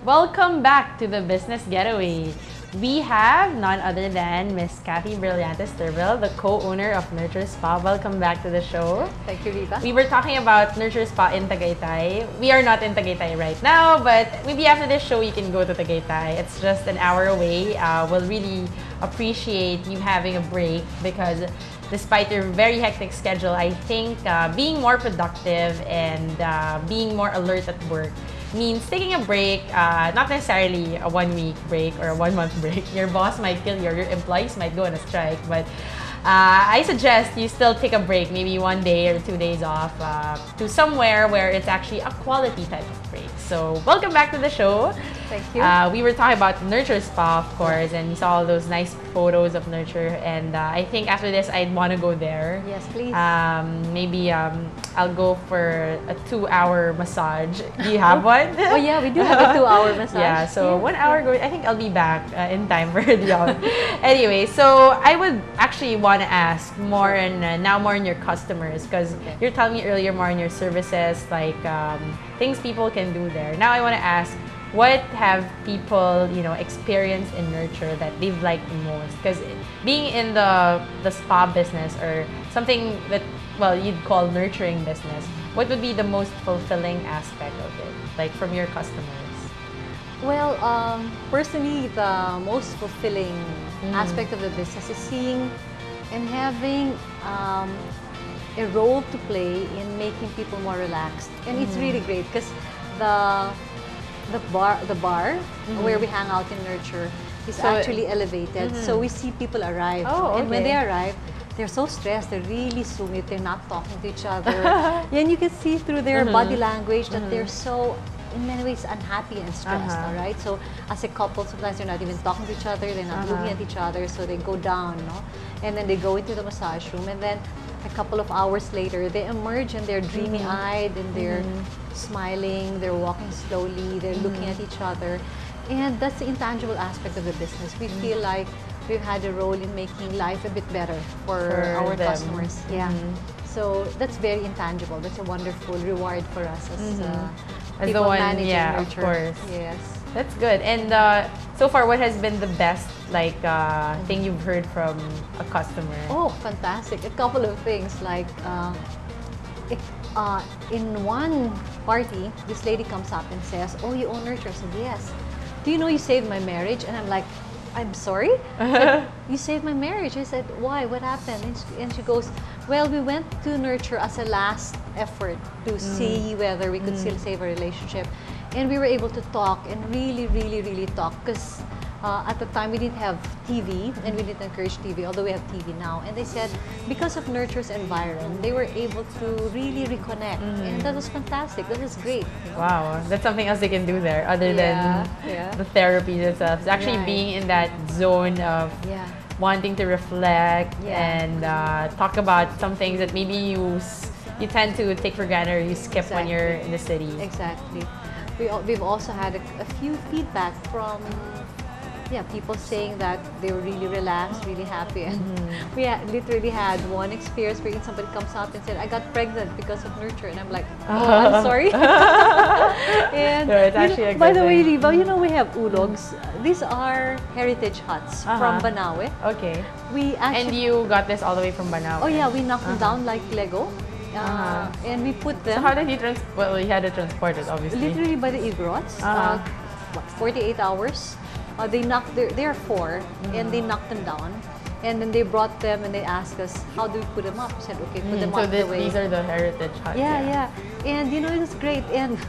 Welcome back to the Business Getaway. We have none other than Miss Kathy Brillantes-Turvill, the co-owner of Nurture Spa. Welcome back to the show. Thank you, Riva. We were talking about Nurture Spa in Tagaytay. We are not in Tagaytay right now, but maybe after this show, you can go to Tagaytay. It's just an hour away. We'll really appreciate you having a break because despite your very hectic schedule, I think being more productive and being more alert at work means taking a break, not necessarily a 1 week break or a 1 month break. Your boss might kill you or your employees might go on a strike, but I suggest you still take a break, maybe 1 day or 2 days off to somewhere where it's actually a quality type of break. So welcome back to the show. Thank you. We were talking about Nurture Spa, of course, and you saw all those nice photos of Nurture, and I think after this I'd want to go there. Yes, please. Maybe I'll go for a 2-hour massage. Do you have one? Oh yeah, we do have a 2-hour massage. Yeah, so 1 hour ago, I think I'll be back in time for the hour. Anyway, so I would actually want to ask more and now more on your customers because you're telling me earlier more on your services, like things people can do there. Now I want to ask, what have people, experienced in Nurture that they've liked the most? Because being in the spa business or something that, well, you'd call nurturing business, what would be the most fulfilling aspect of it, like from your customers? Well, personally, the most fulfilling aspect of the business is seeing and having a role to play in making people more relaxed. And it's really great because the bar where we hang out in Nurture is actually elevated. So we see people arrive. Oh, okay. And when they arrive, they're so stressed, they're really sumit, they're not talking to each other. And you can see through their body language that they're so, in many ways, unhappy and stressed, all right? So as a couple, sometimes they're not even talking to each other, they're not looking at each other, so they go down, no? And then they go into the massage room, and then a couple of hours later, they emerge and they're dreamy-eyed and they're smiling, they're walking slowly, they're looking at each other. And that's the intangible aspect of the business. We feel like we've had a role in making life a bit better for our them. customers. Yeah. So that's very intangible. That's a wonderful reward for us as As the people one, managing yeah, Nurture. of course. Yes. That's good. And so far, what has been the best thing you've heard from a customer? Oh, fantastic. A couple of things like in one party, this lady comes up and says, "Oh, you own Nurture?" I said, "Yes." "Do you know you saved my marriage?" And I'm like, "I'm sorry?" Said, "You saved my marriage." I said, "Why? What happened?" And she goes, "Well, we went to Nurture as a last effort to see whether we could still save a relationship. And we were able to talk and really, really, really talk because at the time we didn't have TV and we didn't encourage TV, although we have TV now." And they said because of Nurture's environment, they were able to really reconnect. And that was fantastic. That was great. Wow, that's something else they can do there other than the therapy itself. It's actually being in that zone of wanting to reflect and talk about some things that maybe you tend to take for granted or you skip when you're in the city. Exactly. We've also had a few feedback from people saying that they were really relaxed, really happy. And we literally had one experience where somebody comes up and said, "I got pregnant because of Nurture." And I'm like, "Oh, I'm sorry." And it's actually a good by the way, thing. Riva, we have ulogs. These are heritage huts from Banawe. Okay. We actually, And you got this all the way from Banao? oh yeah, we knocked them down like Lego. And we put them. So how did you well, you had to transport it, obviously. Literally by the Igrots. 48 hours. There are 4, and they knocked them down. And then they brought them and they asked us, "How do we put them up?" We said, "Okay, put them up the way." These are the heritage huts. Yeah. And it was great. And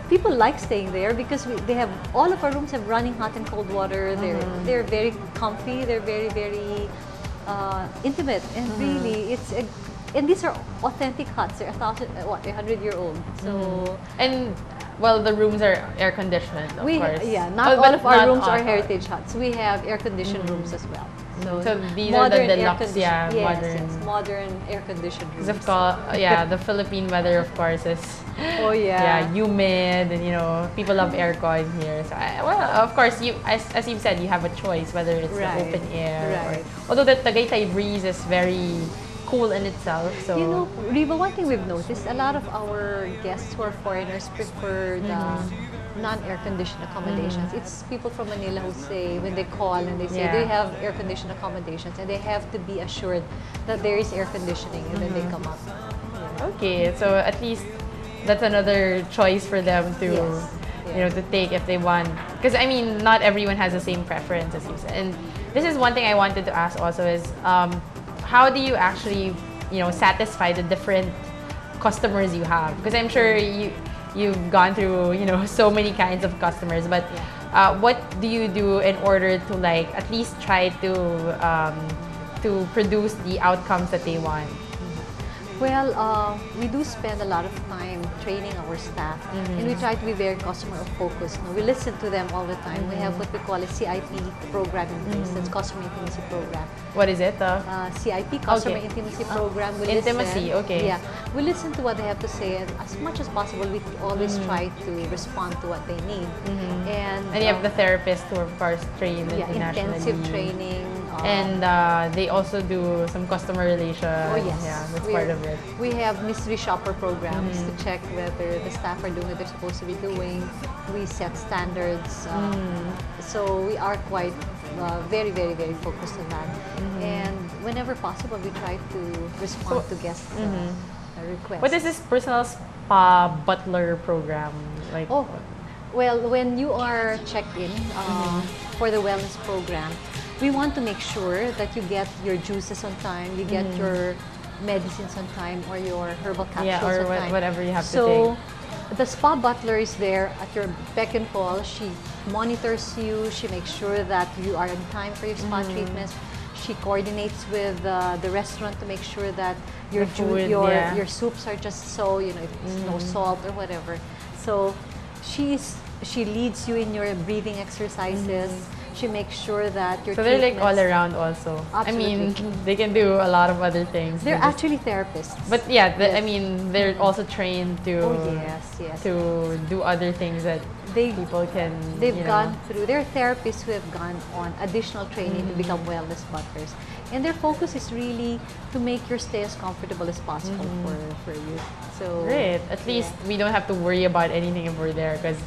people like staying there because all of our rooms have running hot and cold water. They're very comfy. They're very, very intimate. And really, and these are authentic huts. They're 100-year-old. So and well, the rooms are air conditioned, of course. Yeah, not all of our rooms are heritage huts. We have air conditioned rooms as well. So these are the deluxe, modern. Yes, modern air conditioned rooms. Of course, the Philippine weather, of course, is humid, and people love aircon here. So, well, of course, as you've said, you have a choice whether it's the open air or. Although the Tagaytay breeze is very cool in itself. So Riva, one thing we've noticed, a lot of our guests who are foreigners prefer non-air conditioned accommodations. It's people from Manila who say, when they call and they say they have air conditioned accommodations, and they have to be assured that there is air conditioning, and then they come up. Okay, so at least that's another choice for them to, you know, to take if they want. Because I mean, not everyone has the same preference as you said. And this is one thing I wanted to ask also is, how do you actually, you know, satisfy the different customers you have? Because I'm sure you've gone through, you know, so many kinds of customers, but what do you do in order to like at least try to produce the outcomes that they want? Well, we do spend a lot of time training our staff, and we try to be very customer focused. We listen to them all the time. We have what we call a CIP program in place. That's Customer Intimacy Program. What is it? CIP, Customer Intimacy Program. We Intimacy, listen, yeah. We listen to what they have to say, and as much as possible, we always try to respond to what they need. And you have the therapists who are, of course, trained internationally. Intensive training. And they also do some customer relations. Oh yes. Yeah, that's part of it. We have mystery shopper programs to check whether the staff are doing what they're supposed to be doing. We set standards. So we are quite very, very, very focused on that. And whenever possible, we try to respond to guests' requests. What is this personal spa butler program like? Oh, well, when you are checked in for the wellness program, we want to make sure that you get your juices on time, you get your medicines on time, or your herbal capsules or on time. whatever you have to take. So the spa butler is there at your beck and call. She monitors you. She makes sure that you are on time for your spa treatments. She coordinates with the restaurant to make sure that your food, your soups are just so, you know, if it's no salt or whatever. So she leads you in your breathing exercises. She makes sure that your they're like all around also. Absolutely. I mean, they can do a lot of other things. They're actually therapists. But yeah, I mean, they're also trained to to do other things that people can. They've gone through. They're therapists who have gone on additional training to become wellness butlers, and their focus is really to make your stay as comfortable as possible for you. So great. At least we don't have to worry about anything if we're there, because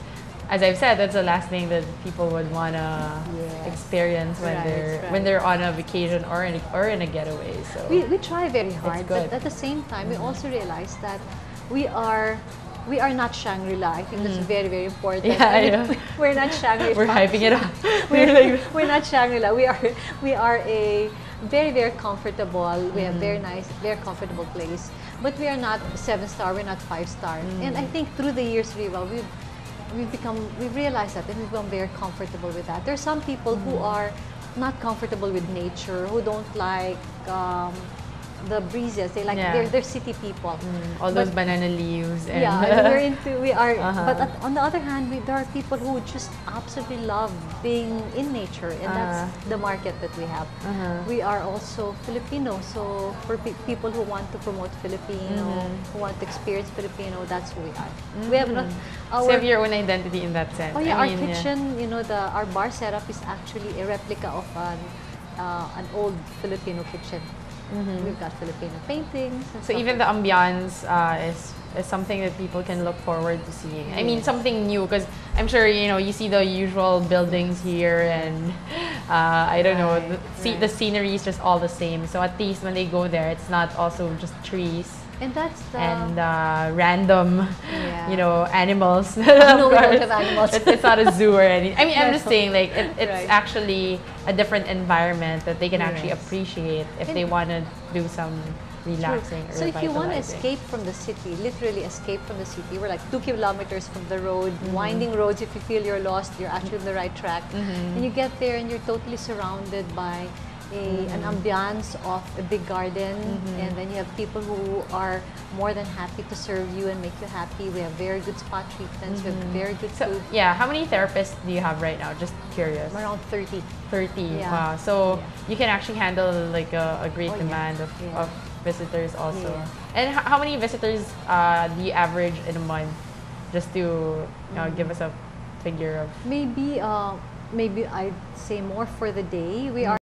as I've said, that's the last thing that people would wanna experience when they're on a vacation or in a getaway. So we try very hard, but at the same time, we also realize that we are not Shangri-La. I think that's very, very important. We're not Shangri-La. We're hyping it up. We're not Shangri-La. We are a very, very comfortable. We have very nice, very comfortable place. But we are not 7-star. We're not 5-star. And I think through the years, Riva, we've realized that, and we've become very comfortable with that. There's some people who are not comfortable with nature, who don't like the breezes. They like they're city people. All those banana leaves. And we are. But on the other hand, there are people who just absolutely love being in nature, and that's the market that we have. We are also Filipino, so for people who want to promote Filipino, who want to experience Filipino, that's who we are. We have not. So you have your own identity in that sense. Oh yeah, our kitchen, you know, our bar setup is actually a replica of an old Filipino kitchen. We've got Filipino paintings. And so even the ambiance is something that people can look forward to seeing. I mean, something new, because I'm sure, you know, you see the usual buildings here, and I don't know, the scenery is just all the same. So at least when they go there, it's not also just trees. And that's random, you know, animals. No, we don't have animals. It's not a zoo or anything. I mean, I'm just saying, like, it's actually a different environment that they can actually appreciate if they want to do some relaxing or so if you want to escape from the city, literally escape from the city, we're like 2 kilometers from the road, winding roads. If you feel you're lost, you're actually on the right track. And you get there and you're totally surrounded by an ambiance of a big garden, and then you have people who are more than happy to serve you and make you happy. We have very good spa treatments, we have very good food. Yeah, how many therapists do you have right now? Just curious. Around 30. 30, wow. So you can actually handle like a great demand of visitors also. And how many visitors do you average in a month? Just to give us a figure of... Maybe I'd say more for the day. We are